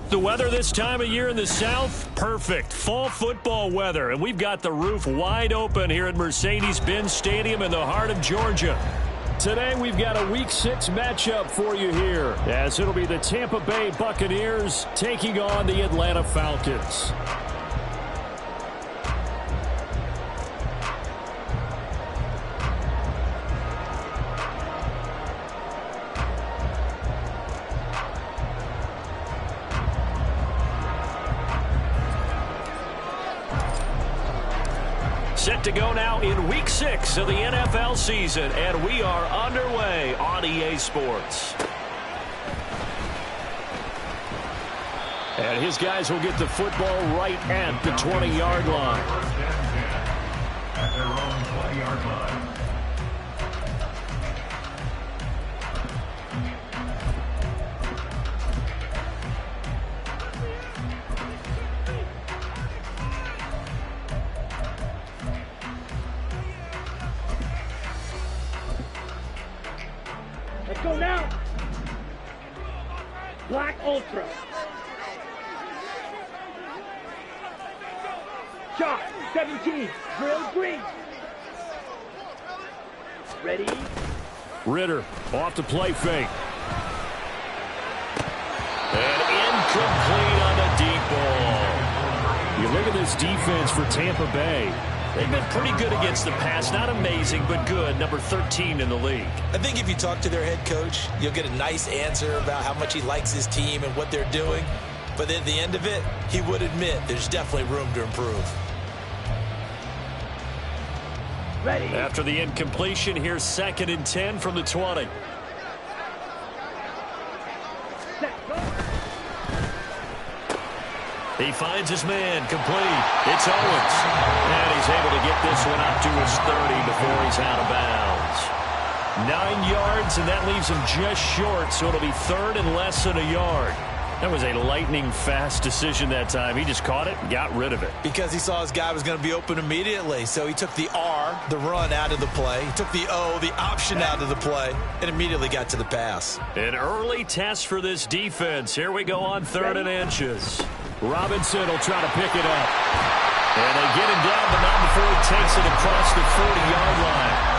The weather this time of year in the South, perfect. Fall football weather, and we've got the roof wide open here at Mercedes-Benz Stadium in the heart of Georgia. Today we've got a Week 6 matchup for you here, as it'll be the Tampa Bay Buccaneers taking on the Atlanta Falcons. Set to go now in Week 6 of the NFL season, and we are underway on EA Sports. And his guys will get the football right at the 20-yard line. At their own 20-yard line. Let's go now. Black Ultra. Shot, 17. Drill green. Ready? Ritter off the play fake. And incomplete on the deep ball. You look at this defense for Tampa Bay. They've been pretty good against the pass. Not amazing, but good. Number 13 in the league. I think if you talk to their head coach, you'll get a nice answer about how much he likes his team and what they're doing. But at the end of it, he would admit there's definitely room to improve. Ready. After the incompletion, here's 2nd and 10 from the 20. He finds his man, complete. It's Owens. And he's able to get this one up to his 30 before he's out of bounds. 9 yards, and that leaves him just short, so it'll be 3rd and less than a yard. That was a lightning-fast decision that time. He just caught it and got rid of it. Because he saw his guy was going to be open immediately, so he took the R, the run, out of the play. He took the O, the option, out of the play, and immediately got to the pass. An early test for this defense. Here we go on 3rd and inches. Robinson will try to pick it up. And they get him down, but not before he takes it across the 40-yard line.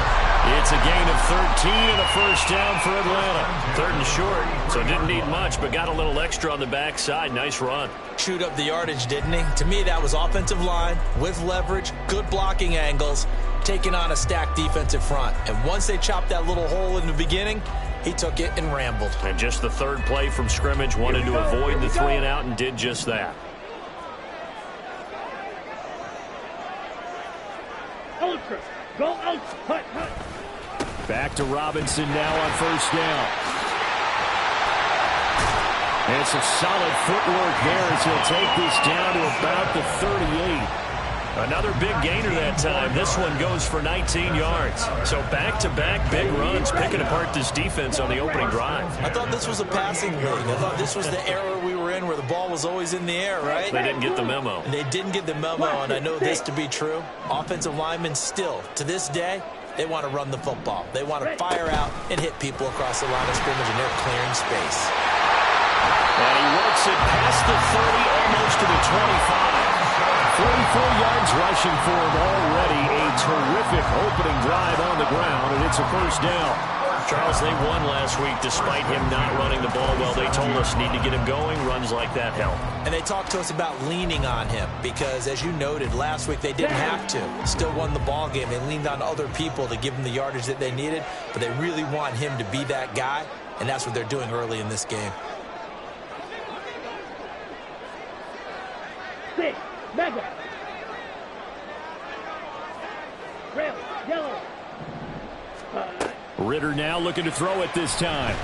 It's a gain of 13 and a first down for Atlanta. 3rd and short, so didn't need much, but got a little extra on the backside. Nice run. Chewed up the yardage, didn't he? To me, that was offensive line with leverage, good blocking angles, taking on a stacked defensive front. And once they chopped that little hole in the beginning, he took it and rambled. And just the 3rd play from scrimmage, wanted to avoid the 3 and out and did just that. Ultra. Go ultra. Hut, hut. Back to Robinson now on 1st down. And some solid footwork there as he'll take this down to about the 38. Another big gainer that time. This one goes for 19 yards. So back-to-back big runs, picking apart this defense on the opening drive. I thought this was a passing league. I thought this was the era we were in where the ball was always in the air, right? They didn't get the memo. And they didn't get the memo, and I know this to be true. Offensive linemen still, to this day, they want to run the football. They want to fire out and hit people across the line of scrimmage, and they're clearing space. And he works it past the 30, almost to the 25. 44 yards rushing for him already. A terrific opening drive on the ground, and it's a first down. Charles, they won last week despite him not running the ball well. They told us need to get him going. Runs like that help. And they talked to us about leaning on him because, as you noted, last week they didn't have to. Still won the ball game. They leaned on other people to give them the yardage that they needed, but they really want him to be that guy, and that's what they're doing early in this game. Six. Mega. Red. Yellow. Ritter now looking to throw it this time.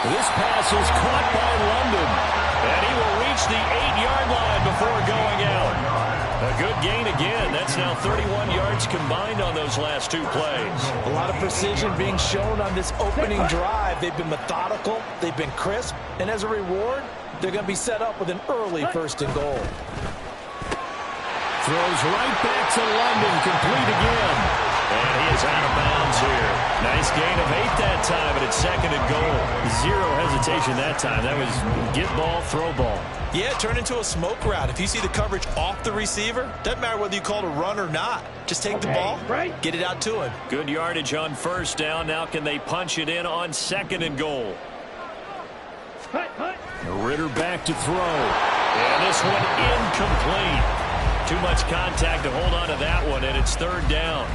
This pass is caught by London. And he will reach the 8-yard line before going out. A good gain again. That's now 31 yards combined on those last 2 plays. A lot of precision being shown on this opening drive. They've been methodical. They've been crisp. And as a reward, they're going to be set up with an early 1st and goal. Throws right back to London, complete again. And he is is out of bounds here. Nice gain of 8 that time, but it's 2nd and goal. Zero hesitation that time. That was get ball, throw ball. Yeah, turn into a smoke route. If you see the coverage off the receiver, doesn't matter whether you call it a run or not. Just take the ball, get it out to him. Good yardage on 1st down. Now can they punch it in on 2nd and goal? Ritter back to throw. And this one incomplete. Too much contact to hold on to that one, and it's 3rd down.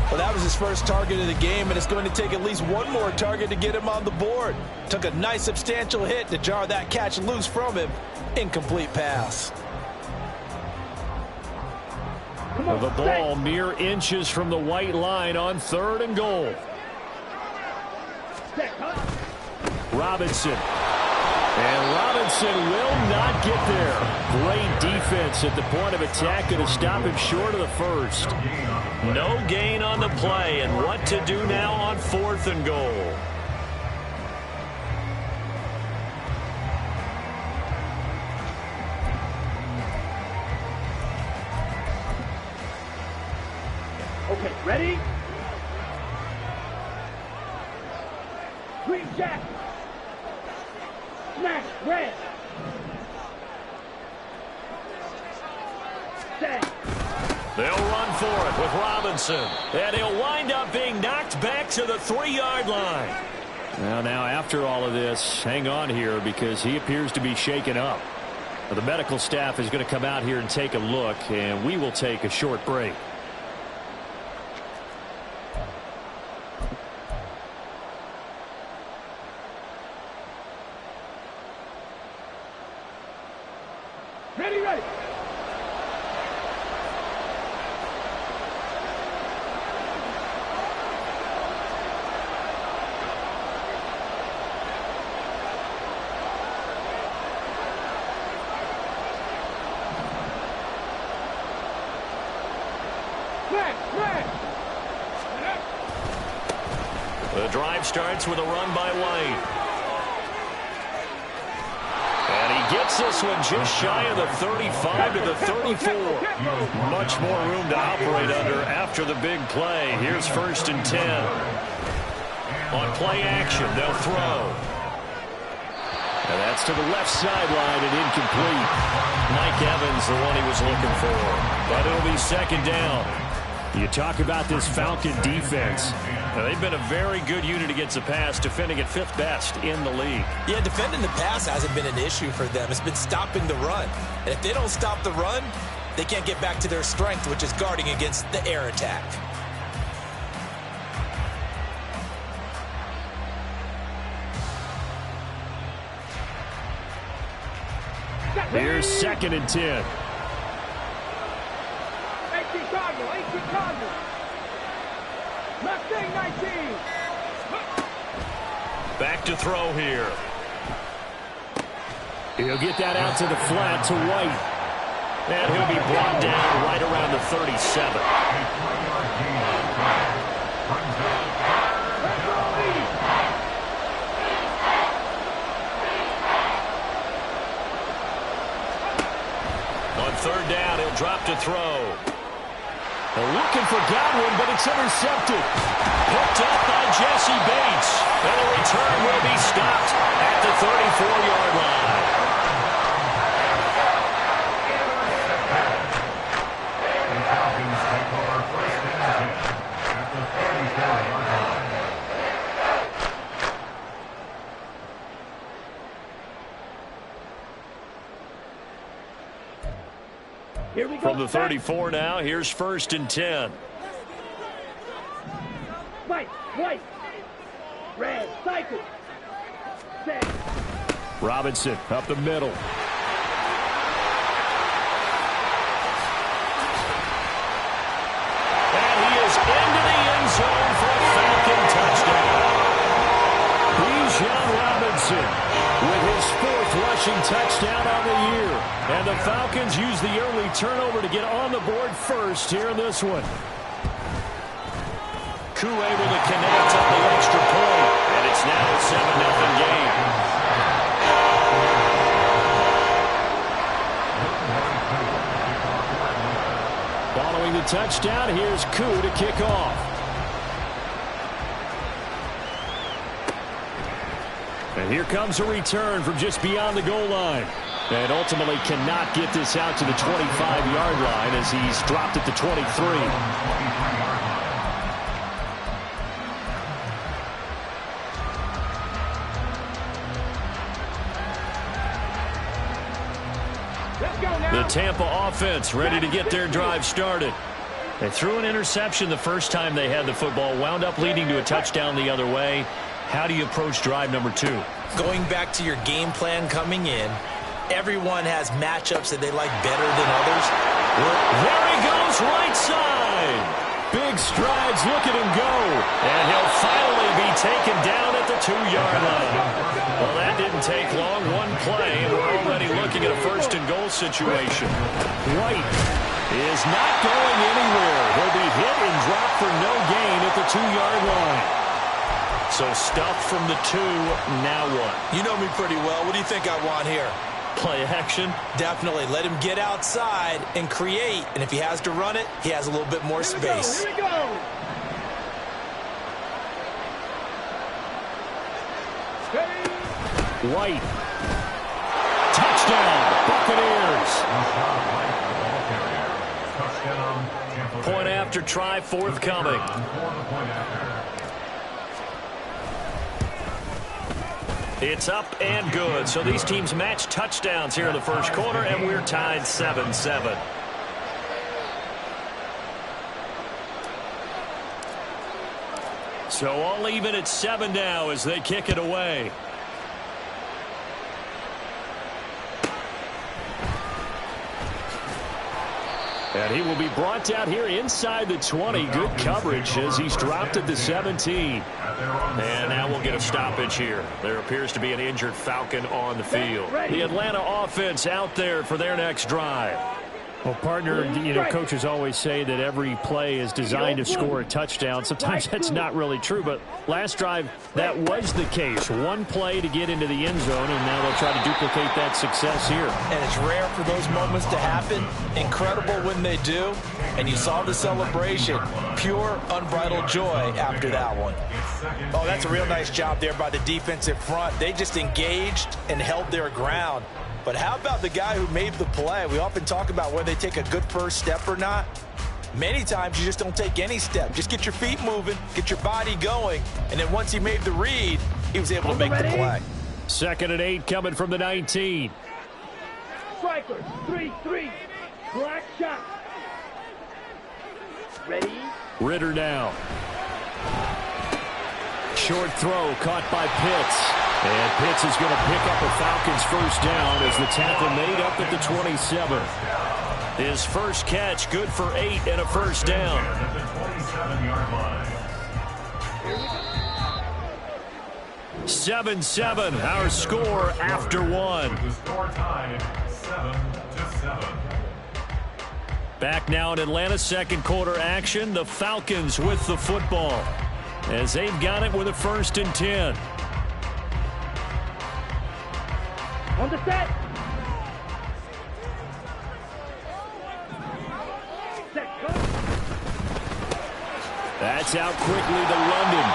Well, that was his first target of the game, and it's going to take at least one more target to get him on the board. Took a nice substantial hit to jar that catch loose from him. Incomplete pass. The ball mere inches from the white line on 3rd and goal. Robinson. And Robinson will not get there. Great defense at the point of attack to stop him short of the 1st. No gain on the play, and what to do now on 4th and goal. Okay, ready? Green jack. Smash, red. Set. They'll run for it with Robinson. And he'll wind up being knocked back to the 3-yard line. Well, now after all of this, hang on here because he appears to be shaken up. The medical staff is going to come out here and take a look, and we will take a short break. Ready, ready. The drive starts with a run by White. And he gets this one just shy of the 35 to the 34. Much more room to operate under after the big play. Here's 1st and 10. On play action, they'll throw. And that's to the left sideline and incomplete. Mike Evans, the one he was looking for. But it'll be 2nd down. You talk about this Falcon defense. Now, they've been a very good unit against the pass, defending at 5th best in the league. Yeah, defending the pass hasn't been an issue for them. It's been stopping the run. And if they don't stop the run, they can't get back to their strength, which is guarding against the air attack. Here's 2nd and 10. Back to throw here. He'll get that out to the flat to White. And he'll be brought down right around the 37. On 3rd down, he'll drop to throw. Looking for Godwin, but it's intercepted. Picked up by Jesse Bates. And the return will be stopped at the 34-yard line. The Falcons take over 1st and 10 at the 34-yard line. Here we go. From the 34 now, here's 1st and 10. White, white. Red, cycle. Set. Robinson up the middle. And he is into the end zone for a Falcon touchdown. Bijan Robinson with his 4th rushing touchdown on the year. And the Falcons use the early turnover to get on the board first here in this one. Koo able to connect on the extra point. And it's now a 7-0 game. Following the touchdown, here's Koo to kick off. And here comes a return from just beyond the goal line. And ultimately cannot get this out to the 25-yard line as he's dropped at the 23. The Tampa offense ready to get their drive started. They threw an interception the first time they had the football, wound up leading to a touchdown the other way. How do you approach drive number 2? Going back to your game plan coming in, everyone has matchups that they like better than others. There he goes, right side. Big strides, look at him go. And he'll finally be taken down at the 2-yard line. Well, that didn't take long. One play, and we're already looking at a first-and-goal situation. White is not going anywhere. He'll be hit and dropped for no gain at the 2-yard line. So stuff from the 2, now what? You know me pretty well. What do you think I want here? Play action? Definitely. Let him get outside and create. And if he has to run it, he has a little bit more space. Here we go. White. Touchdown, Buccaneers. Point after try forthcoming. It's up and good. So these teams match touchdowns here in the first quarter, and we're tied 7-7. So all even at 7 now as they kick it away. And he will be brought down here inside the 20. Good coverage as he's dropped at the 17. And now we'll get a stoppage here. There appears to be an injured Falcon on the field. The Atlanta offense out there for their next drive. Well, partner, you know, coaches always say that every play is designed to score a touchdown. Sometimes that's not really true, but last drive, that was the case. One play to get into the end zone, and now they'll try to duplicate that success here. And it's rare for those moments to happen. Incredible when they do. And you saw the celebration. Pure, unbridled joy after that one. Oh, that's a real nice job there by the defensive front. They just engaged and held their ground. But how about the guy who made the play? We often talk about whether they take a good first step or not. Many times you just don't take any step. Just get your feet moving, get your body going, and then once he made the read, he was able to make the play. 2nd and 8 coming from the 19. Strikers, 3-3. Black shot. Ready? Ritter now. Short throw caught by Pitts. And Pitts is going to pick up a Falcons first down as the tackle made up at the 27. His first catch good for 8 and a first down. 7-7, our score after 1. Back now in Atlanta, second quarter action. The Falcons with the football as they've got it with a 1st and 10. On the set. That's out quickly to London.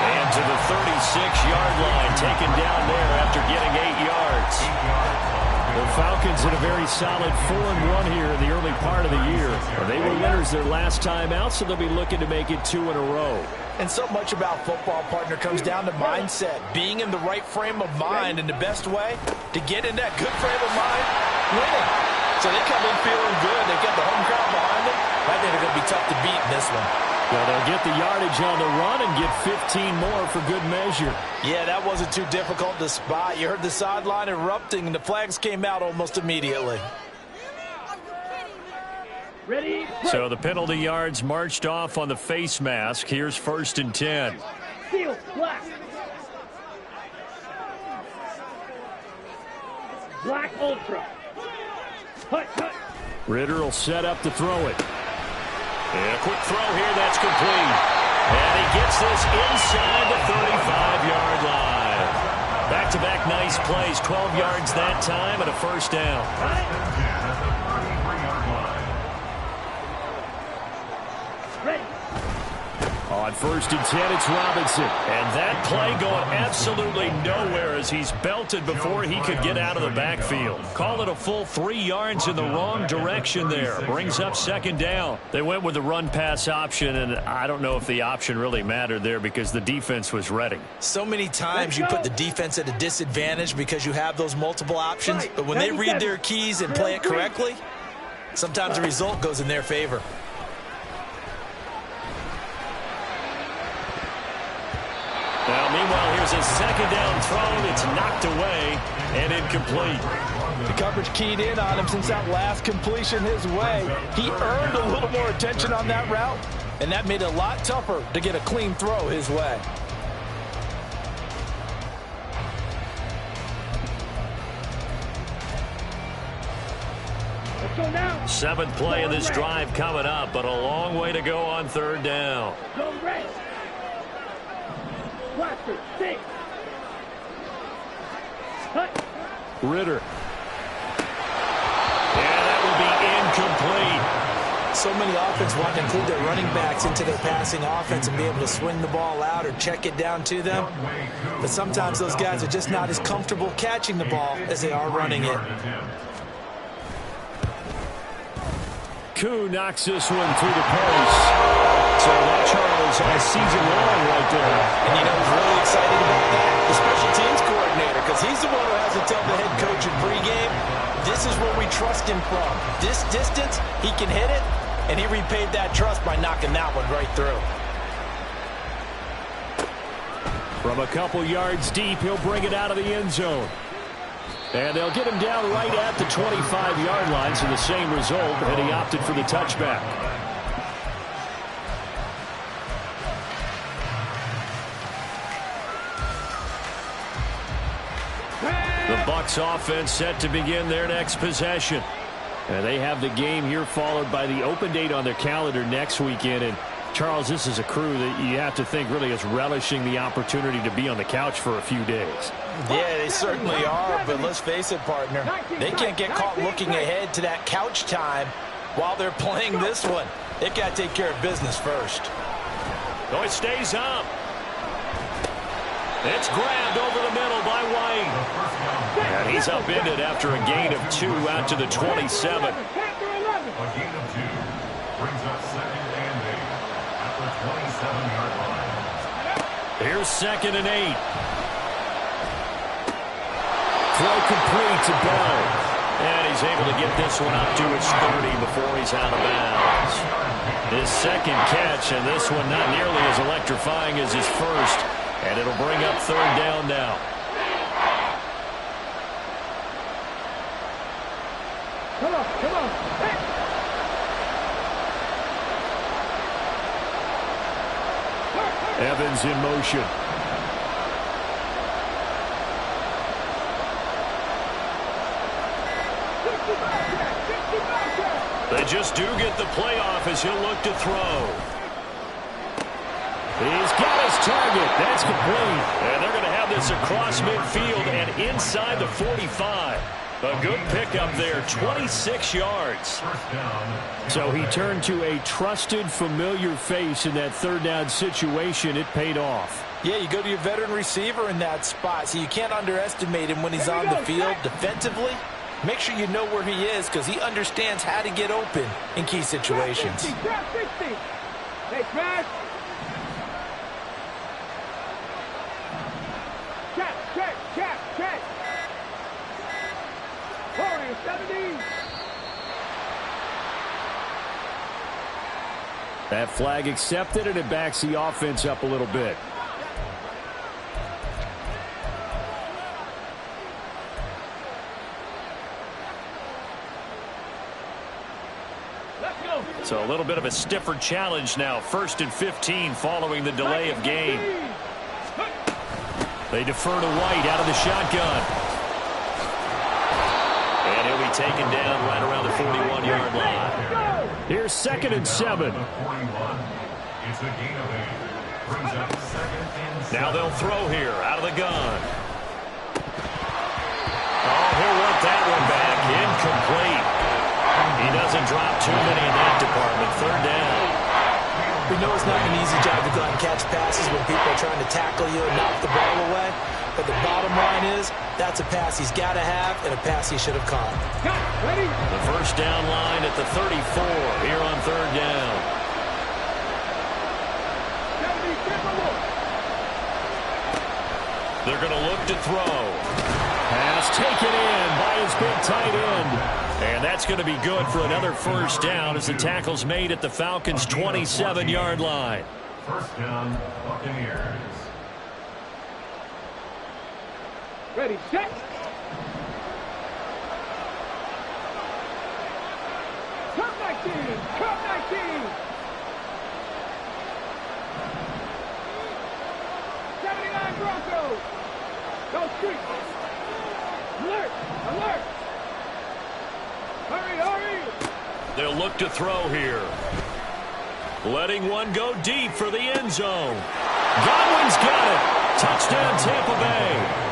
And to the 36-yard line, taken down there after getting 8 yards. The Falcons in a very solid 4-1 here in the early part of the year. They were winners their last time out, so they'll be looking to make it 2 in a row. And so much about football, partner, comes down to mindset. Being in the right frame of mind, and the best way to get in that good frame of mind, winning. So they come in feeling good. They get the home crowd behind them. I think they're going to be tough to beat in this one. Well, they'll get the yardage on the run and get 15 more for good measure. Yeah, that wasn't too difficult to spot. You heard the sideline erupting, and the flags came out almost immediately. Ready? So the penalty yards marched off on the face mask. Here's 1st and 10. Seal, black. Black ultra. Hut, hut. Ritter will set up to throw it. And a quick throw here, that's complete. And he gets this inside the 35-yard line. Back-to-back nice plays, 12 yards that time and a first down. Ready. On 1st and 10, it's Robinson. And that play going absolutely nowhere as he's belted before he could get out of the backfield. Call it a full 3 yards in the wrong direction there. Brings up 2nd down. They went with the run-pass option, and I don't know if the option really mattered there because the defense was ready. So many times you put the defense at a disadvantage because you have those multiple options, but when they read their keys and play it correctly, sometimes the result goes in their favor. Now, meanwhile, here's a 2nd down throw. It's knocked away and incomplete. The coverage keyed in on him since that last completion his way. He earned a little more attention on that route, and that made it a lot tougher to get a clean throw his way. Let's go now. 7th play of this drive coming up, but a long way to go on 3rd down. Go red. Blaster, 6. Cut. Ritter. Yeah, that will be incomplete. So many offenses want to include their running backs into their passing offense and be able to swing the ball out or check it down to them. But sometimes those guys are just not as comfortable catching the ball as they are running it. Koo knocks this one through the post. So that, Charles, all season long right there. And you know who's really excited about that? The special teams coordinator, because he's the one who has to tell the head coach in pregame, this is where we trust him from. This distance, he can hit it, and he repaid that trust by knocking that one right through. From a couple yards deep, he'll bring it out of the end zone. And they'll get him down right at the 25-yard line, so the same result, and he opted for the touchback. The Bucs offense set to begin their next possession. And they have the game here followed by the open date on their calendar next weekend. And Charles, this is a crew that you have to think really is relishing the opportunity to be on the couch for a few days. Yeah, they certainly are, but let's face it, partner. They can't get caught looking ahead to that couch time while they're playing this one. They've got to take care of business first. Oh, it stays up. It's grabbed over the middle by White. And he's upended after a gain of 2 out to the 27. A gain of 2 brings up 2nd and 8 at the 27-yard line. Here's 2nd and 8. Throw complete to Bell. And he's able to get this one up to his 30 before he's out of bounds. His 2nd catch, and this one not nearly as electrifying as his first. And it'll bring up 3rd down now. Come on, come on. Hey. Evans in motion. They just do get the playoff as he'll look to throw. He's got his target. That's complete. And they're going to have this across midfield and inside the 45. A good pickup there, 26 yards. So he turned to a trusted, familiar face in that 3rd down situation. It paid off. Yeah, you go to your veteran receiver in that spot, so you can't underestimate him when he's on the field defensively. Make sure you know where he is because he understands how to get open in key situations. 60. Hey, Smash. Check. Warrior 70. That flag accepted, and it backs the offense up a little bit. Let's go. So a little bit of a stiffer challenge now. 1st and 15 following the delay of game. They defer to White out of the shotgun. And he'll be taken down right around the 41-yard line. Here's 2nd and 7. It's a gain of 8. Brings up 2nd and 7. Now they'll throw here out of the gun. Oh, he'll want that one back. Incomplete. He doesn't drop too many in that department. 3rd down. The know it's not an easy job to go out and catch passes when people are trying to tackle you and knock the ball away. But the bottom line is, that's a pass he's got to have and a pass he should have caught. Ready? The first down line at the 34 here on third down. 70, They're going to look to throw. Pass taken in by his big tight end. And that's going to be good for another first down as the tackle's made at the Falcons' 27-yard line. First down, Buccaneers. Ready, set. Cup 19, Cup 19. 79 Broncos. Go street. Alert, alert. Hurry, hurry. They'll look to throw here. Letting one go deep for the end zone. Godwin's got it. Touchdown, Tampa Bay.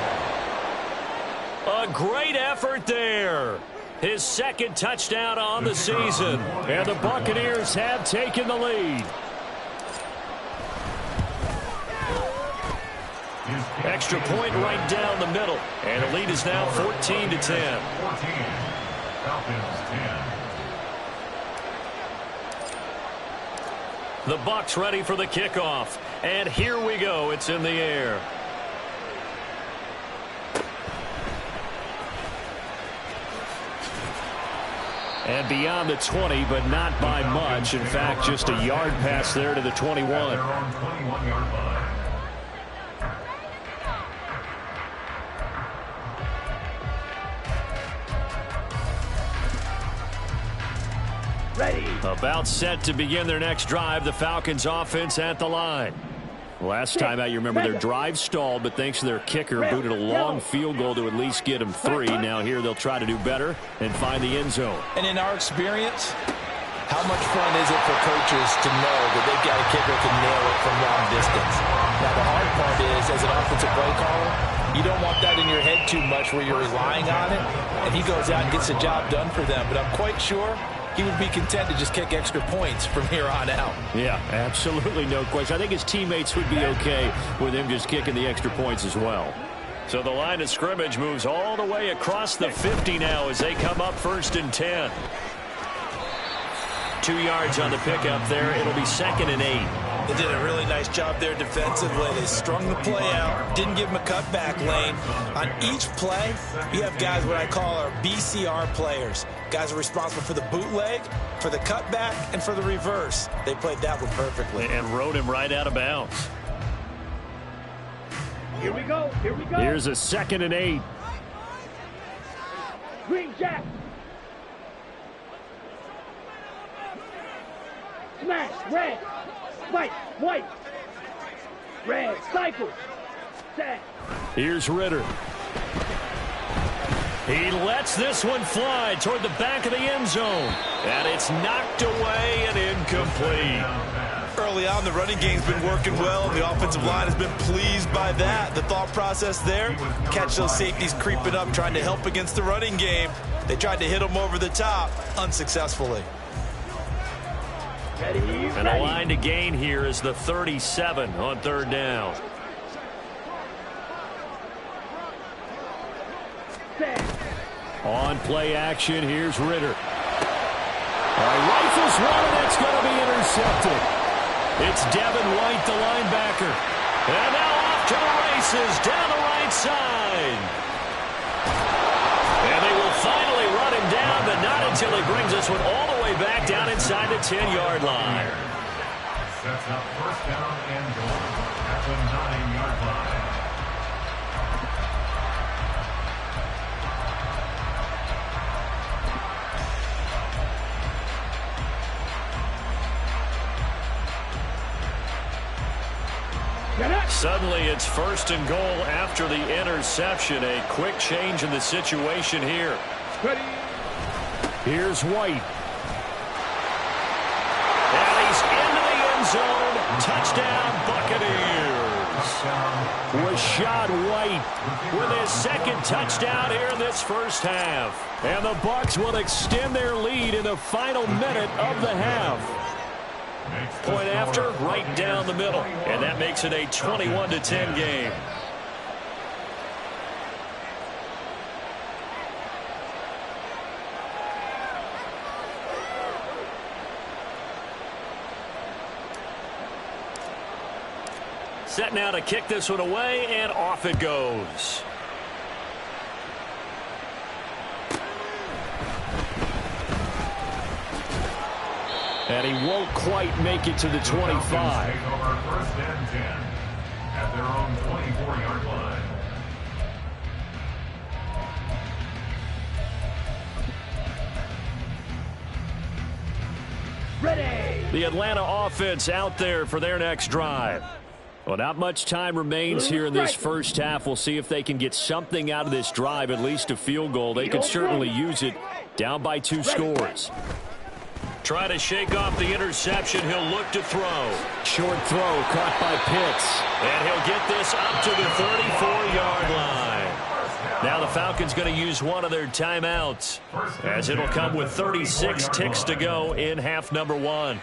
A great effort there. His second touchdown on the season. And the Buccaneers have taken the lead. Extra point right down the middle. And the lead is now 14-10. 14. Falcons 10. The Bucs ready for the kickoff. And here we go. It's in the air. And beyond the 20, but not by much. In fact, just a yard pass there to the 21. They're on 21-yard line. Ready. About set to begin their next drive, the Falcons offense at the line. Last time out, you remember their drive stalled, but thanks to their kicker, booted a long field goal to at least get them 3. Now here they'll try to do better and find the end zone. And in our experience, how much fun is it for coaches to know that they've got a kicker who can nail it from long distance? Now, the hard part is, as an offensive play caller, you don't want that in your head too much where you're relying on it, and he goes out and gets the job done for them. But I'm quite sure he would be content to just kick extra points from here on out. Yeah, absolutely no question. I think his teammates would be okay with him just kicking the extra points as well. So the line of scrimmage moves all the way across the 50 now as they come up 1st and 10. 2 yards on the pickup there. It'll be 2nd and 8. They did a really nice job there defensively. They strung the play out, didn't give him a cutback lane. On each play, you have guys what I call our BCR players. Guys are responsible for the bootleg, for the cutback, and for the reverse. They played that one perfectly. And rode him right out of bounds. Here we go, here we go. Here's a 2nd and 8. Green jack. Smash, red. White, white. Red, cycle. Set. Here's Ritter. He lets this one fly toward the back of the end zone. And it's knocked away and incomplete. Early on, the running game's been working well, and the offensive line has been pleased by that. The thought process there, catch those safeties creeping up, trying to help against the running game. They tried to hit them over the top, unsuccessfully. Ready, And the line to gain here is the 37 on 3rd down. set. On play action, here's Ritter. Rifles one, and it's going to be intercepted. It's Devin White, the linebacker. And now off to the races down the right side. And they will finally run him down, but not until he brings this one all the way back down inside the 10-yard line. Sets up 1st down and goal at the 9-yard line. Suddenly it's 1st and goal after the interception. A quick change in the situation here. Ready. Here's White. And he's into the end zone. Touchdown, Buccaneers. Rashad White with his 2nd touchdown here in this first half. And the Bucs will extend their lead in the final minute of the half. Point after, right down the middle. And that makes it a 21-10 game. Set now to kick this one away, and off it goes. And he won't quite make it to the 25. Take over first and 10 at their own 24-yard line. Ready. The Atlanta offense out there for their next drive. Well, not much time remains here in this first half. We'll see if they can get something out of this drive, at least a field goal. They could certainly use it. Down by 2 scores. Try to shake off the interception. He'll look to throw. Short throw caught by Pitts. And he'll get this up to the 34-yard line. Now the Falcons going to use one of their timeouts, as it'll come with 36 ticks to go in half number 1.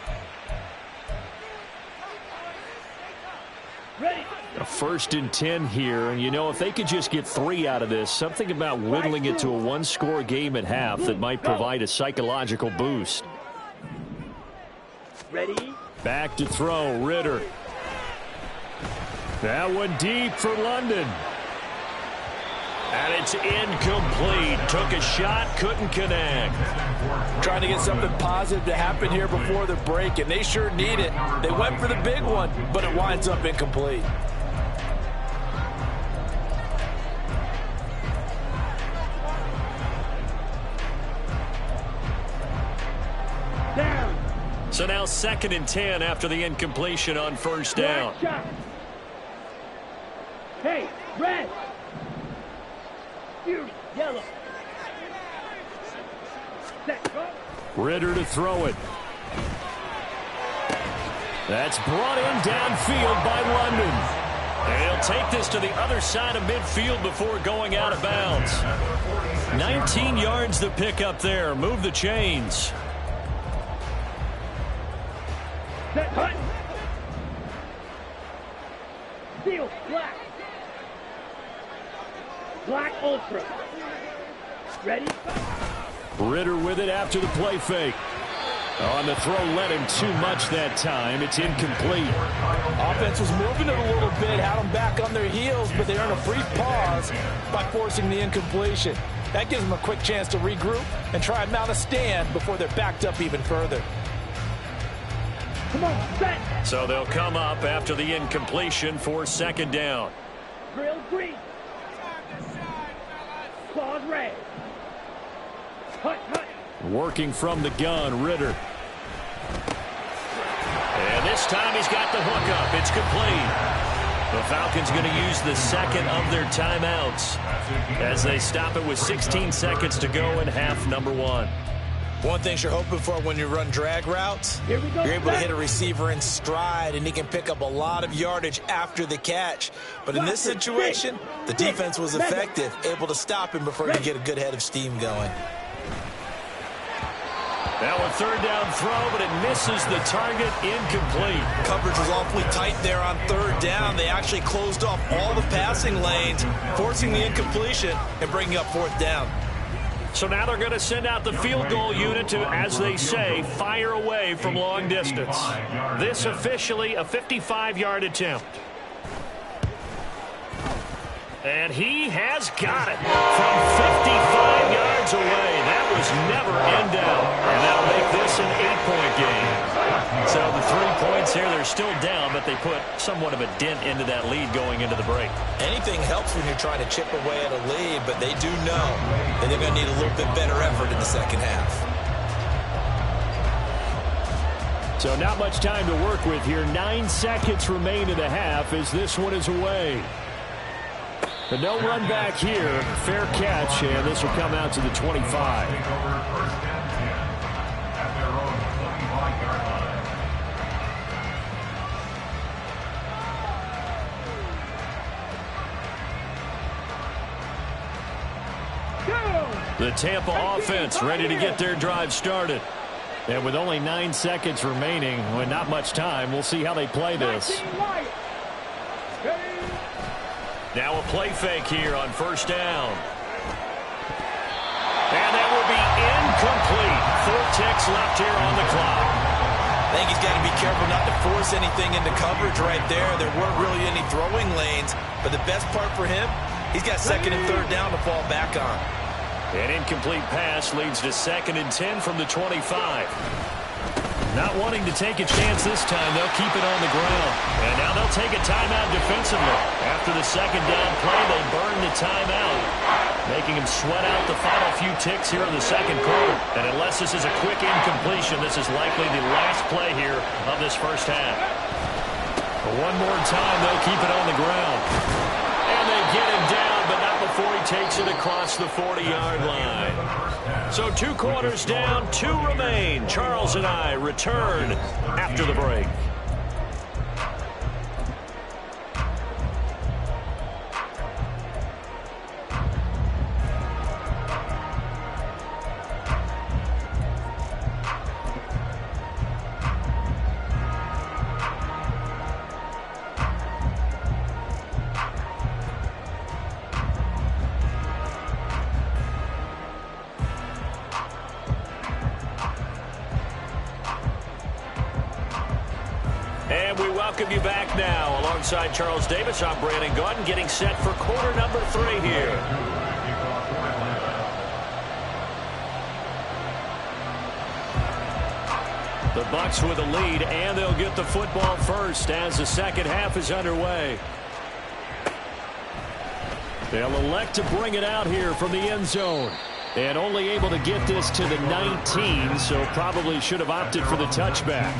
A 1st and 10 here, and you know, if they could just get 3 out of this, something about whittling it to a 1-score game at half that might provide a psychological boost. Ready. Back to throw, Ritter. That one deep for London. And it's incomplete. Took a shot, couldn't connect. Trying to get something positive to happen here before the break, and they sure need it. They went for the big one, but it winds up incomplete. Down. So now 2nd and 10 after the incompletion on 1st down. Shot. Hey, red. You, yellow. Set, go. Ritter to throw it. That's brought in downfield by London. And he'll take this to the other side of midfield before going out of bounds. 19 yards to pick up there. Move the chains. Set, cut. Steel, black. Black Ultra. Ready? Ritter with it after the play fake. On the throw, led him too much that time. It's incomplete. Offense was moving it a little bit, had them back on their heels, but they earned a brief pause by forcing the incompletion. That gives them a quick chance to regroup and try and mount a stand before they're backed up even further. Come on, set. So they'll come up after the incompletion for 2nd down. Grill green. Claws red. Hut, hut. Working from the gun, Ritter. And this time he's got the hook up. It's complete. The Falcons going to use the 2nd of their timeouts as they stop it with 16 seconds to go in half number 1. One thing you're hoping for when you run drag routes, Here we go. you're able to hit a receiver in stride, and he can pick up a lot of yardage after the catch. But in this situation, the defense was effective, able to stop him before he could get a good head of steam going. That one 3rd down throw, but it misses the target. Incomplete. Coverage was awfully tight there on 3rd down. They actually closed off all the passing lanes, forcing the incompletion and bringing up 4th down. So now they're going to send out the field goal unit to, as they say, fire away from long distance. This officially a 55-yard attempt. And he has got it from 55 yards away. That was never in doubt. And that'll make this an 8-point game. So the 3 points here, they're still down, but they put somewhat of a dent into that lead going into the break. Anything helps when you're trying to chip away at a lead, but they do know that they're going to need a little bit better effort in the 2nd half. So not much time to work with here. 9 seconds remain in the half as this one is away. But no run back here. Fair catch, and this will come out to the 25. Take over 1st and 10 at their own 25-yard line. Go. The Tampa offense ready to get their drive started. And with only 9 seconds remaining, with not much time, we'll see how they play this. Now a play fake here on first down. And that will be incomplete. 4 ticks left here on the clock. I think he's got to be careful not to force anything into coverage right there. There weren't really any throwing lanes. But the best part for him, he's got 2nd and 3rd down to fall back on. An incomplete pass leads to 2nd and 10 from the 25. Not wanting to take a chance this time, they'll keep it on the ground. And now they'll take a timeout defensively. After the 2nd down play, they burn the timeout, making them sweat out the final few ticks here in the 2nd quarter. And unless this is a quick incompletion, this is likely the last play here of this first half. But one more time, they'll keep it on the ground. And they get him down, but not before he takes it across the 40-yard line. So 2 quarters down, 2 remain. Charles and I return after the break. And we welcome you back now. Alongside Charles Davis, I'm Brandon Gunn, getting set for quarter number 3 here. The Bucs with a lead, and they'll get the football first as the second half is underway. They'll elect to bring it out here from the end zone. And only able to get this to the 19, so probably should have opted for the touchback.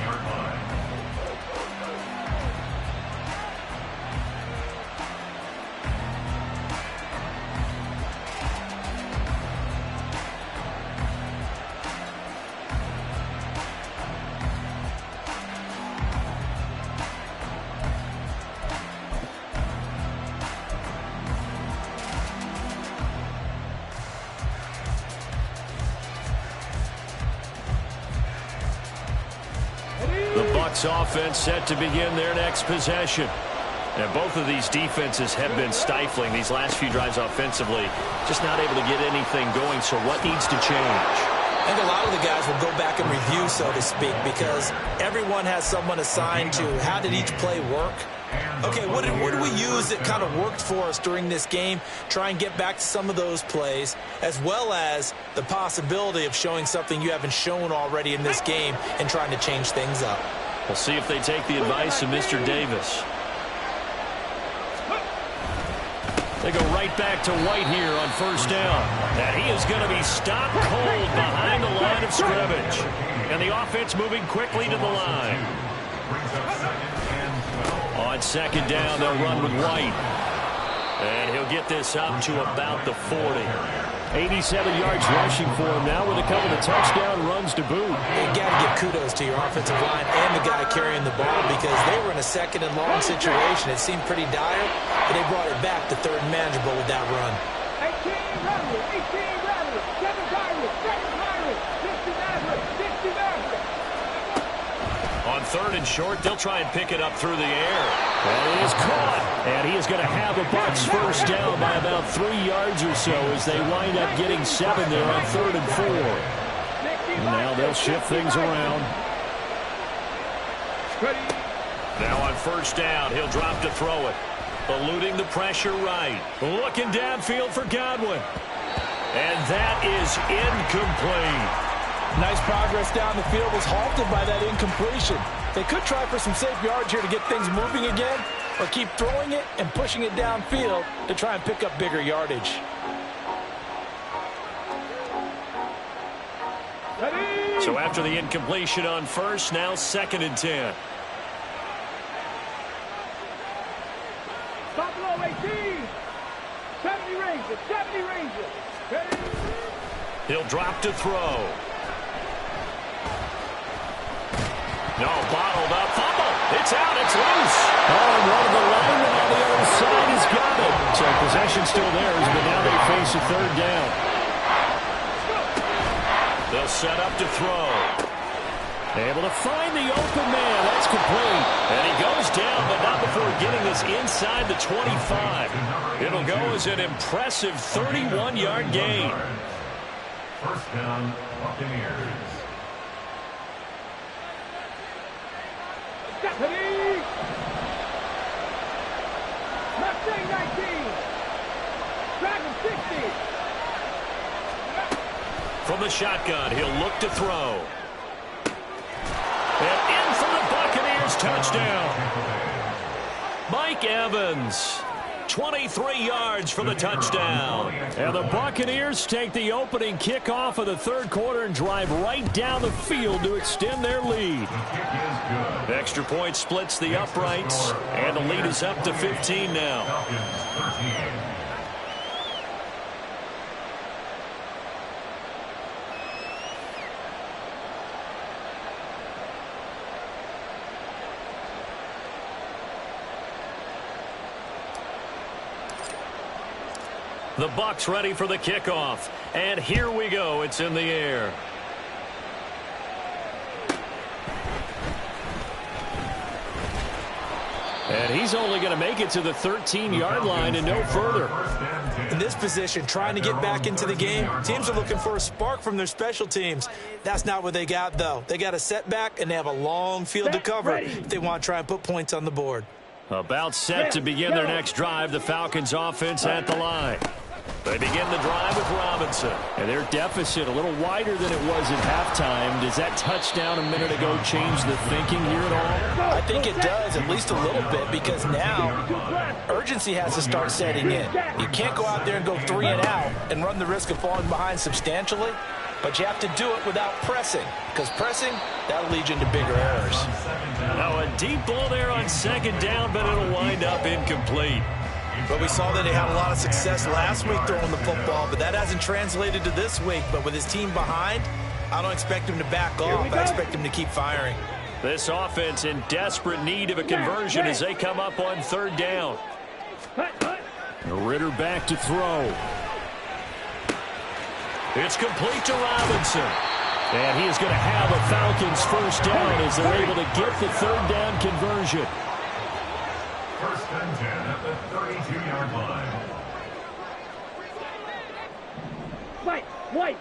Offense set to begin their next possession. And both of these defenses have been stifling these last few drives offensively. Just not able to get anything going, so what needs to change? I think a lot of the guys will go back and review, so to speak, because everyone has someone assigned to how did each play work. Okay, what did we use that kind of worked for us during this game? Try and get back to some of those plays, as well as the possibility of showing something you haven't shown already in this game and trying to change things up. We'll see if they take the advice of Mr. Davis. They go right back to White here on first down. And he is going to be stopped cold behind the line of scrimmage. And the offense moving quickly to the line. On 2nd down, they'll run with White. And he'll get this up to about the 40. 87 yards rushing for him now with a couple of touchdown runs to boot. You got to give kudos to your offensive line and the guy carrying the ball, because they were in a 2nd and long situation. It seemed pretty dire, but they brought it back to 3rd and manageable with that run. 18 Rattler, 7 Tyler, 7 Tyler, 60 Maverick, 60 Maverick. On 3rd and short, they'll try and pick it up through the air. And it is caught. And he is going to have a Bucs first down by about 3 yards or so as they wind up getting 7 there on 3rd and 4. And now they'll shift things around. Now on first down, he'll drop to throw it. Eluding the pressure right. Looking downfield for Godwin. And that is incomplete. Nice progress down the field, was halted by that incompletion. They could try for some safe yards here to get things moving again, or keep throwing it and pushing it downfield to try and pick up bigger yardage. So after the incompletion on first, now 2nd and 10. Buffalo 18, 70 Rangers, 70 Rangers. Ready? He'll drop to throw. No, bottled up, fumble. It's out, it's loose. Oh, and one of the linemen on the other side has got it. So possession still theirs, but now they face a 3rd down. They'll set up to throw. Able to find the open man. That's complete. And he goes down, but not before getting us inside the 25. It'll go as an impressive 31-yard gain. First down, Buccaneers. Stephanie! Mustang 19! Dragon 60! From the shotgun, he'll look to throw. And in for the Buccaneers touchdown. Mike Evans, 23 yards for the touchdown. And the Buccaneers take the opening kickoff of the third quarter and drive right down the field to extend their lead. Extra point splits the uprights, and the lead is up to 15 now. Falcons 13. The Bucs ready for the kickoff. And here we go. It's in the air. And he's only going to make it to the 13-yard line and no further. In this position, trying to get back into the game, teams are looking for a spark from their special teams. That's not what they got, though. They got a setback, and they have a long field to cover if they want to try and put points on the board. About set to begin their next drive, the Falcons offense at the line. They begin the drive with Robinson. And their deficit a little wider than it was at halftime. Does that touchdown a minute ago change the thinking here at all? I think it does, at least a little bit, because now urgency has to start setting in. You can't go out there and go 3 and out and run the risk of falling behind substantially, but you have to do it without pressing, because pressing, that'll lead you into bigger errors. Now a deep ball there on second down, but it'll wind up incomplete. But we saw that they had a lot of success last week throwing the football, but that hasn't translated to this week. But with his team behind, I don't expect him to back off. I expect him to keep firing. This offense in desperate need of a conversion as they come up on third down. Ritter back to throw. It's complete to Robinson. And he is going to have a Falcons first down as they're able to get the third down conversion. First and 10 at the 32-yard line. White.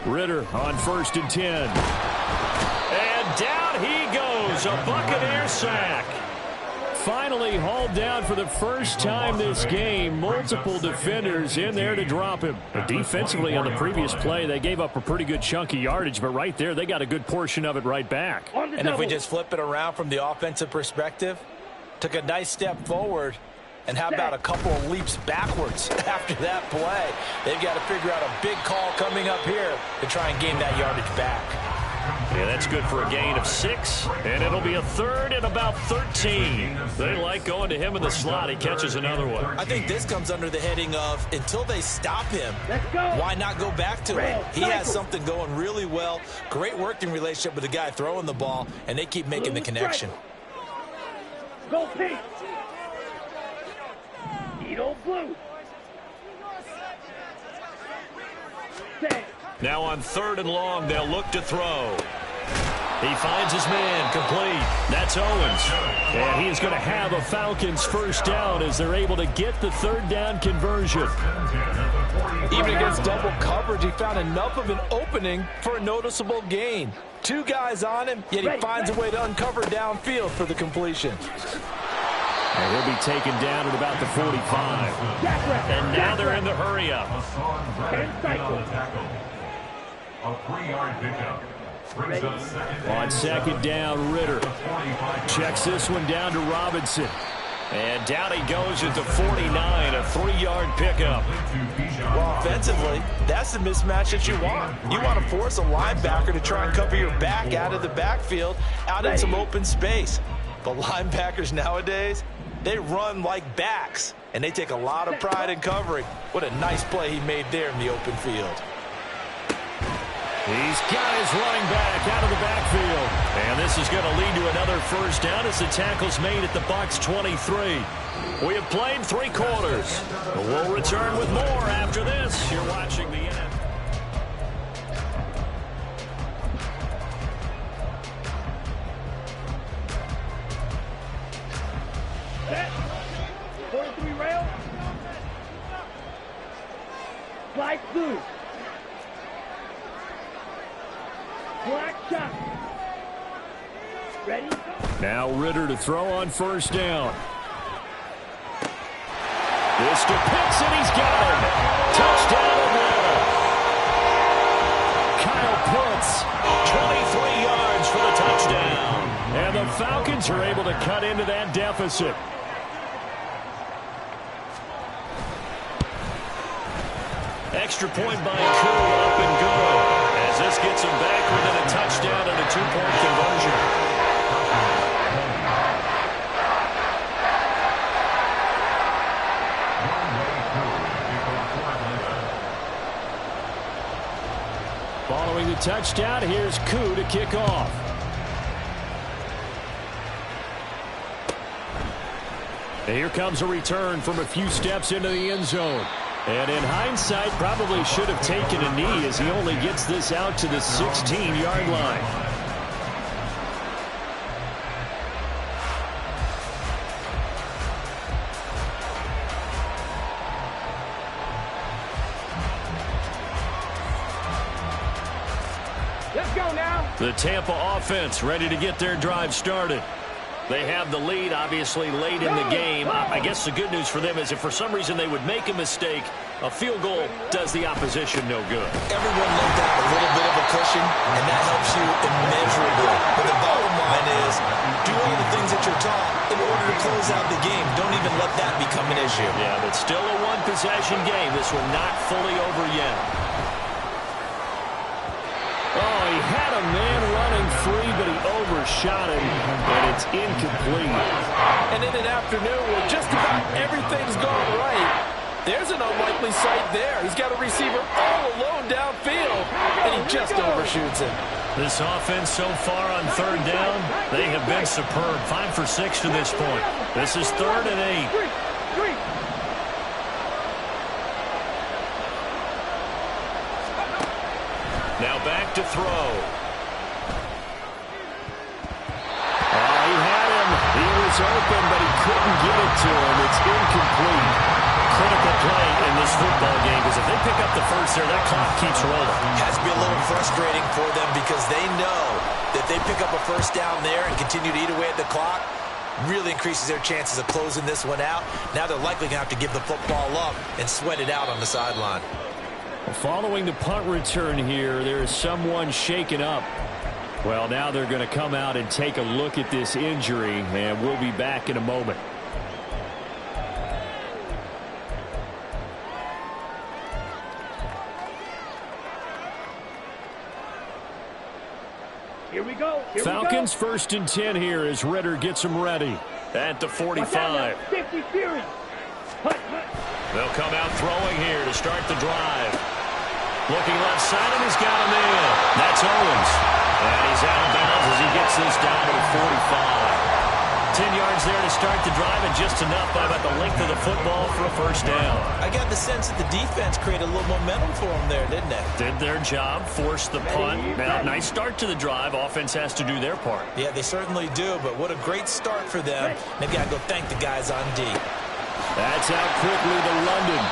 Ritter on first and 10. And down he goes. A Buccaneer sack. Finally hauled down for the first time this game. Multiple defenders in there to drop him. But defensively on the previous play, they gave up a pretty good chunk of yardage, but right there, they got a good portion of it right back. And if we just flip it around from the offensive perspective, took a nice step forward, and how about a couple of leaps backwards after that play? They've got to figure out a big call coming up here to try and gain that yardage back. Yeah, that's good for a gain of 6, and it'll be a third and about 13. They like going to him in the slot. He catches another one. I think this comes under the heading of until they stop him, why not go back to him? He has something going really well, great working relationship with the guy throwing the ball, and they keep making the connection. Go pink. Edo blue. Now on third and long, they'll look to throw. He finds his man, complete. That's Owens. And he is going to have a Falcons first down as they're able to get the third down conversion. Even against double coverage, he found enough of an opening for a noticeable gain. 2 guys on him, yet he finds a way to uncover downfield for the completion. And he'll be taken down at about the 45. And now they're in the hurry-up. A 3-yard pickup. Brings up second On second down, Ritter checks this one down to Robinson. And down he goes at the 49, a 3-yard pickup. Well, offensively, that's the mismatch that you want. You want to force a linebacker to try and cover your back out of the backfield, out in some open space. But linebackers nowadays, they run like backs, and they take a lot of pride in covering. What a nice play he made there in the open field. He's got his running back out of the backfield. And this is going to lead to another first down as the tackle's made at the Bucs 23. We have played 3 quarters. We'll return with more after this. You're watching the NFL. X blue. Black shot. Ready? Now Ritter to throw on first down. This to Pitts, and he's got him. Touchdown Atlanta. Kyle Pitts, 23 yards for the touchdown. And the Falcons are able to cut into that deficit. Extra point by Koo, up and good. As this gets him back within a touchdown and a 2-point conversion. Following the touchdown, here's Koo to kick off. And here comes a return from a few steps into the end zone. And in hindsight, probably should have taken a knee as he only gets this out to the 16-yard line. Let's go now. The Tampa offense ready to get their drive started. They have the lead, obviously, late in the game. I guess the good news for them is if for some reason they would make a mistake, a field goal does the opposition no good. Everyone left out a little bit of a cushion, and that helps you immeasurably. But the bottom line is, do all the things that you're taught in order to close out the game. Don't even let that become an issue. Yeah, but still a one-possession game. This one not fully over yet. Oh, he had a man running free, but he overshot him, and it's incomplete. And in an afternoon where just about everything's gone right, there's an unlikely sight there. He's got a receiver all alone downfield, and he just overshoots it. This offense so far on third down, they have been superb. 5 for 6 to this point. This is 3rd and 8. Now back to throw. Oh, he had him. He was open, but he couldn't get it to him. It's incomplete. Critical play in this football game because if they pick up the first there, that clock keeps rolling. Has to be a little frustrating for them because they know that they pick up a first down there and continue to eat away at the clock, really increases their chances of closing this one out. Now they're likely going to have to give the football up and sweat it out on the sideline. Following the punt return here, there is someone shaken up. Well, now they're going to come out and take a look at this injury, and we'll be back in a moment. Here we go. Falcons 1st and 10 here as Ritter gets them ready at the 45. 50 Fury. They'll come out throwing here to start the drive. Looking left side, and he's got him in. That's Owens. And he's out of bounds as he gets this down to the 45. 10 yards there to start the drive, and just enough by about the length of the football for a first down. I got the sense that the defense created a little momentum for them there, didn't they? Did their job, forced the punt. Now, nice start to the drive. Offense has to do their part. Yeah, they certainly do, but what a great start for them. They've got to go thank the guys on D. That's out quickly to London.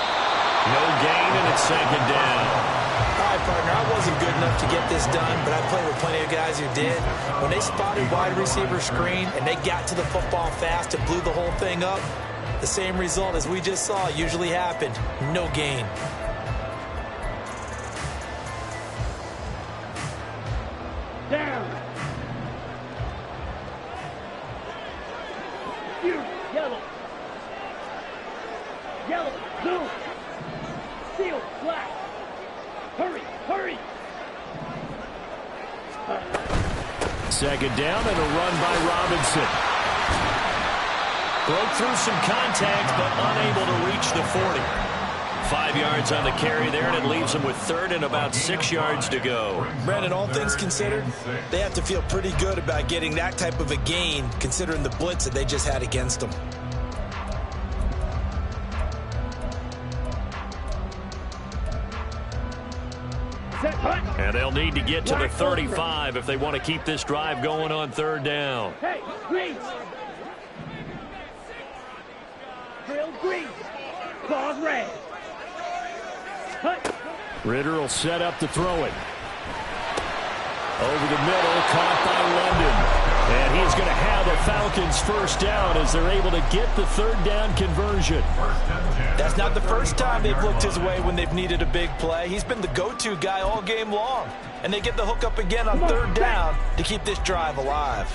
No gain, and it's 2nd down. All right, partner, I wasn't good enough to get this done, but I played with plenty of guys who did. When they spotted wide receiver screen and they got to the football fast and blew the whole thing up, the same result as we just saw usually happened. No gain. Down. Fury. Yellow. Yellow. Blue. Seal. Black. Hurry. Hurry. 2nd down and a run by Robinson. Broke through some contact, but unable to reach the 40. 5 yards on the carry there, and it leaves them with 3rd and about 6 yards to go. Brandon, all things considered, they have to feel pretty good about getting that type of a gain, considering the blitz that they just had against them. And they'll need to get to the 35 if they want to keep this drive going on 3rd down. Hey, green. Drill green. Claws red. Hut. Ritter will set up to throw it. Over the middle, caught by London. And he's going to have the Falcons first down as they're able to get the third down conversion. That's not the first time they've looked his way when they've needed a big play. He's been the go-to guy all game long. And they get the hook up again on third down to keep this drive alive.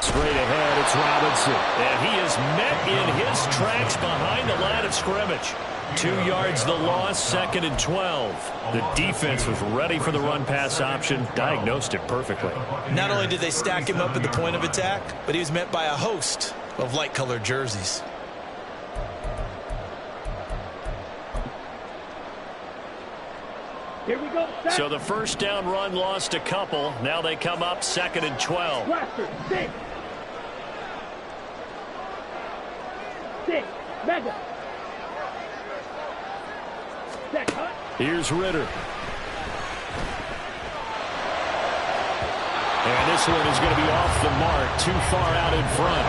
Straight ahead, it's Robinson. And he is met in his tracks behind the line of scrimmage. 2 yards the loss, 2nd and 12. The defense was ready for the run-pass option, diagnosed it perfectly. Not only did they stack him up at the point of attack, but he was met by a host of light-colored jerseys. Here we go. So the first down run lost a couple. Now they come up 2nd and 12. Blaster, 6. 6. Mega. Set, cut. Here's Ritter. And this one is going to be off the mark, too far out in front.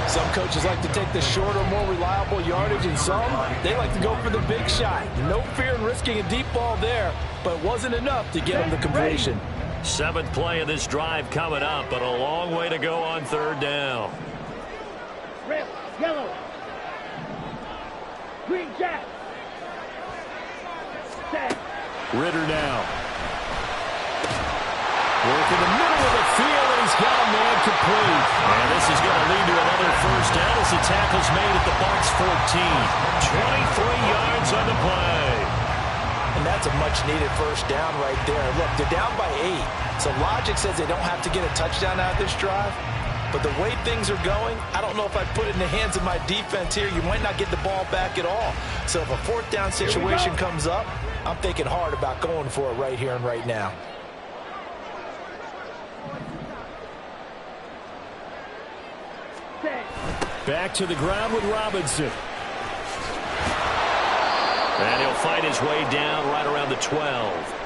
Some coaches like to take the shorter, more reliable yardage, and some, they like to go for the big shot. No fear in risking a deep ball there, but it wasn't enough to get him the completion. 7th play of this drive coming up, but a long way to go on third down. Red, yellow. Green jack. Set. Ritter now. Work in the middle of the field, and he's got a man complete. And this is going to lead to another first down as the tackle's made at the Bucs 14. 23 yards on the play. And that's a much-needed first down right there. Look, they're down by 8. So logic says they don't have to get a touchdown out of this drive. But the way things are going, I don't know if I put it in the hands of my defense here. You might not get the ball back at all. So if a 4th down situation comes up, I'm thinking hard about going for it right here and right now. Back to the ground with Robinson. And he'll fight his way down right around the 12.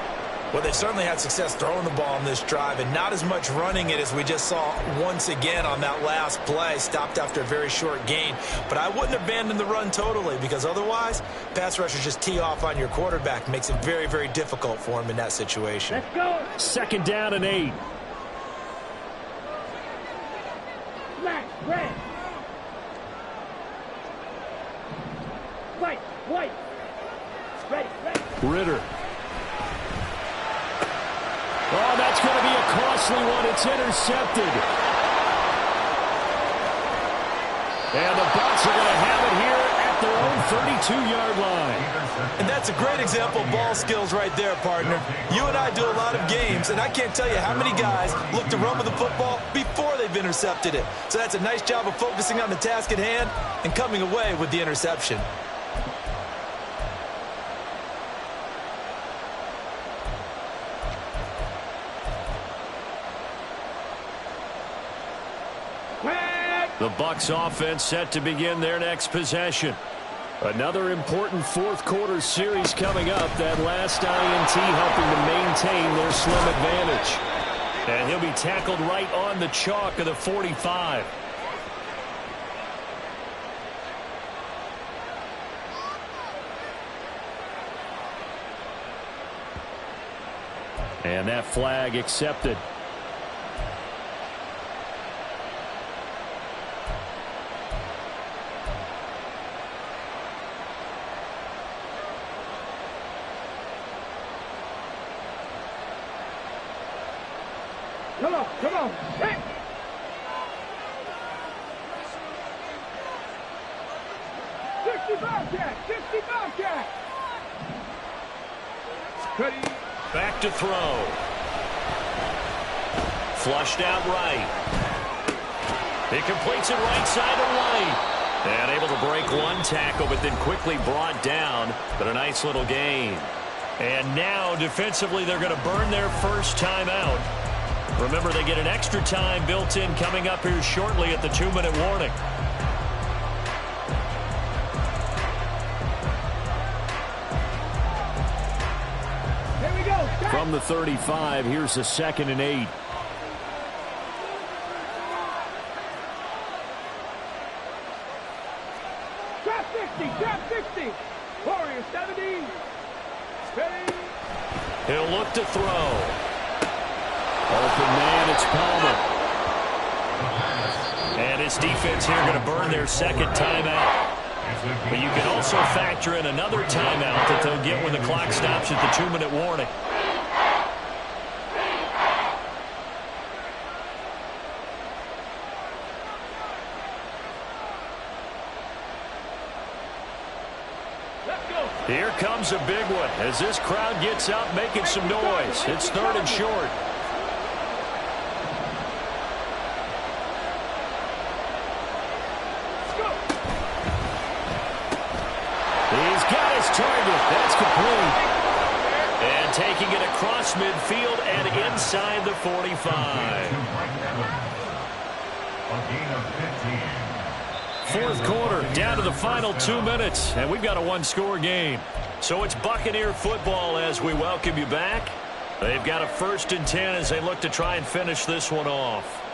Well, they've certainly had success throwing the ball on this drive, and not as much running it as we just saw once again on that last play. Stopped after a very short gain. But I wouldn't abandon the run totally, because otherwise, pass rushers just tee off on your quarterback. Makes it very, very difficult for him in that situation. Let's go. 2nd down and 8. Black, red. White, white. Ready, ready. Ritter. Oh, that's going to be a costly one. It's intercepted. And the Bucs are going to have it here at their own 32-yard line. And that's a great example of ball skills right there, partner. You and I do a lot of games, and I can't tell you how many guys look to run with the football before they've intercepted it. So that's a nice job of focusing on the task at hand and coming away with the interception. The Bucs offense set to begin their next possession. Another important 4th quarter series coming up. That last INT helping to maintain their slim advantage. And he'll be tackled right on the chalk of the 45. And that flag accepted. Come on, come on. Hey. Bobcat, 50 Bobcat. Ready. Back to throw. Flushed out right. He completes it right side to right. And able to break one tackle, but then quickly brought down. But a nice little gain. And now, defensively, they're going to burn their first timeout. Remember, they get an extra time built in coming up here shortly at the 2-minute warning. Here we go. Stop. From the 35, here's a 2nd and 8. Trap 60. Warriors 70. Ready. He'll look to throw. Open man, it's Palmer. And his defense here going to burn their second timeout. But you can also factor in another timeout that they'll get when the clock stops at the 2-minute warning. Here comes a big one as this crowd gets out making some noise. It's 3rd and short. He's got his target. That's complete. And taking it across midfield and inside the 45. A gain of 15. Fourth quarter, down to the final 2 minutes, and we've got a one-score game. So it's Buccaneer football as we welcome you back. They've got a 1st and 10 as they look to try and finish this one off.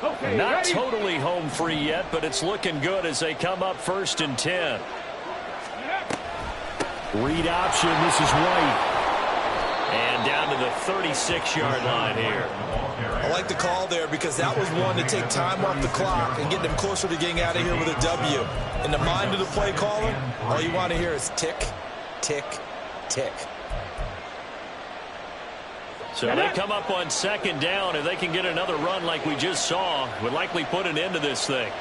Okay, Not ready. totally home free yet, but it's looking good as they come up 1st and 10. Read option, this is White. And down to the 36-yard line here. I like the call there because that was one to take time off the clock and get them closer to getting out of here with a W. In the mind of the play caller, all you want to hear is tick, tick, tick. So they come up on 2nd down. If they can get another run like we just saw, would likely put an end to this thing.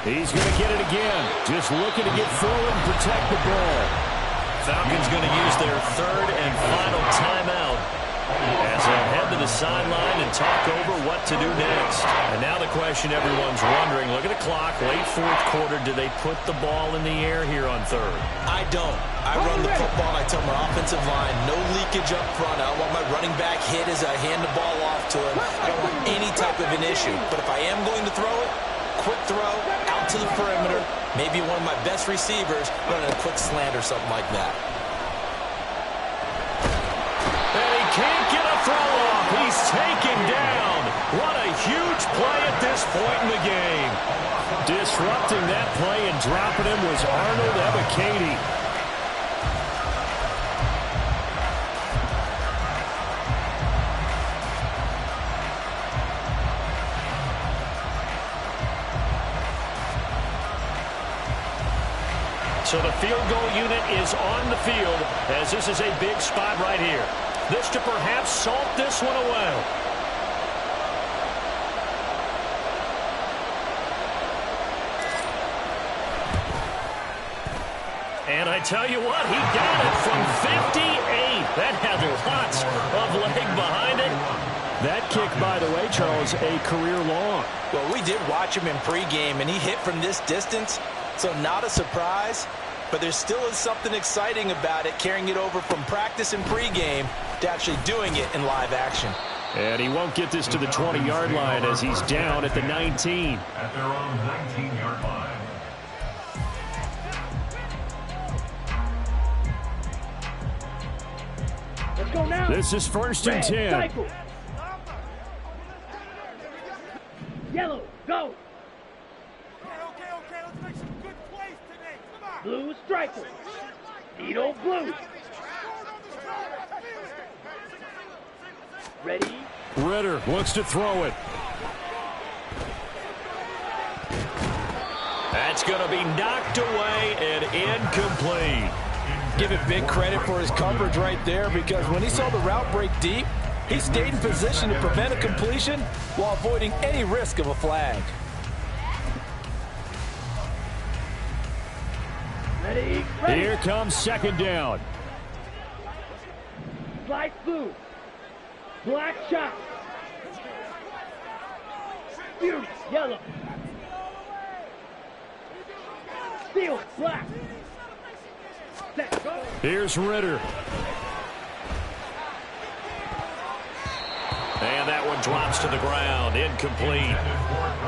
He's going to get it again. Just looking to get forward and protect the ball. Falcons going to use their 3rd and final timeout as they head to the sideline and talk over what to do next. And now the question everyone's wondering, look at the clock, late 4th quarter, do they put the ball in the air here on 3rd? I don't. I run the football, and I tell my offensive line, no leakage up front. I don't want my running back hit as I hand the ball off to him. I don't want any type of an issue. But if I am going to throw it, quick throw, out to the perimeter, maybe one of my best receivers running a quick slant or something like that. And he can't get a throw off. He's taken down. What a huge play at this point in the game. Disrupting that play and dropping him was Arnold Ebiketie. So the field goal unit is on the field as this is a big spot right here. This to perhaps salt this one away. And I tell you what, he got it from 58. That had lots of leg behind it. That kick, by the way, Charles, a career long. Well, we did watch him in pregame, and he hit from this distance, so not a surprise. But there still is something exciting about it, carrying it over from practice and pregame to actually doing it in live action. And he won't get this to the 20-yard line as he's down at the 19. At their own 19-yard line. Let's go now. This is 1st and 10. Cycle. Yellow, go. Okay, let's make some good plays today. Come on. Blue striker. Needle blue. Ready? Ritter looks to throw it. That's going to be knocked away and incomplete. Give it big credit for his coverage right there, because when he saw the route break deep, he stayed in position to prevent a completion while avoiding any risk of a flag. Ready? Here comes 2nd down. Slice blue. Black shot. Fury, yellow. Steel, black. Set, go. Here's Ritter. And that one drops to the ground. Incomplete.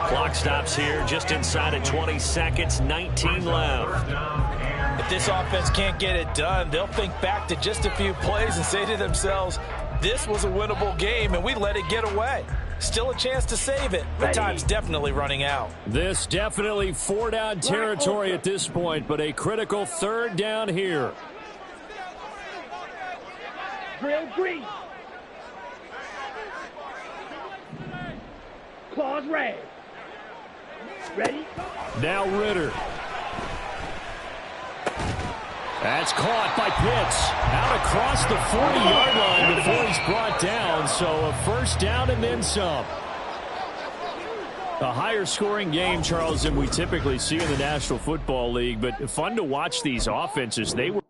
Clock stops here just inside of 20 seconds. 19 left. If this offense can't get it done, they'll think back to just a few plays and say to themselves, this was a winnable game, and we let it get away. Still a chance to save it, but time's definitely running out. This definitely 4-down territory at this point, but a critical 3rd down here. Drill green. Claws red. Ready? Now Ritter. That's caught by Pitts. Out across the 40-yard line before he's brought down. So a 1st down and then some. A higher scoring game, Charles, than we typically see in the National Football League. But fun to watch these offenses. They were